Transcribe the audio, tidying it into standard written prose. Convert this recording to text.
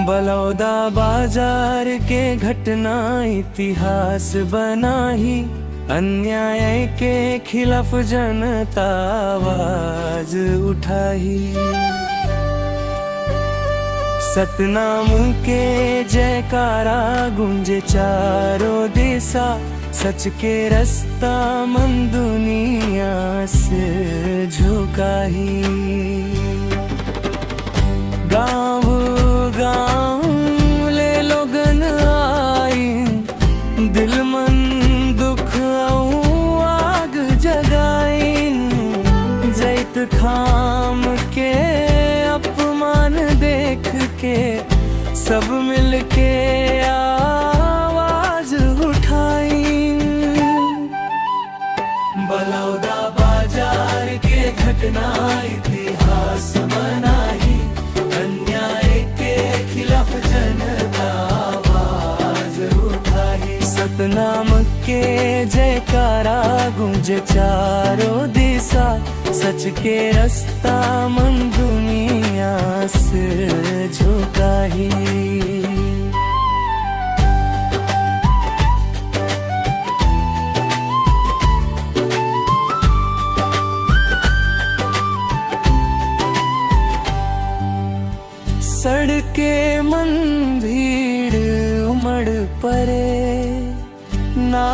बलौदा बाजार के घटना इतिहास बनाही, अन्याय के खिलाफ जनता आवाज उठाही। सतनाम के जयकारा गूंजे चारों दिशा, सच के रास्ता मन दुनिया से झुकाही। गाँव गाँव ले लोगन आइन, दिल मन दुख आग जगाइन। जैत खाम के अपमान देख के सब मिलके आवाज उठाइन। बलौदा बाजार के घटना इतिहास बनाही, अन्याय के खिलाफ जनता आवाज उठाही। सतनाम के जयकारा गूंजे चारों दिशा, सच के रास्ता मन दुनिया से झुकाही। सड़के मन भीड़ उमड़ पड़े, ना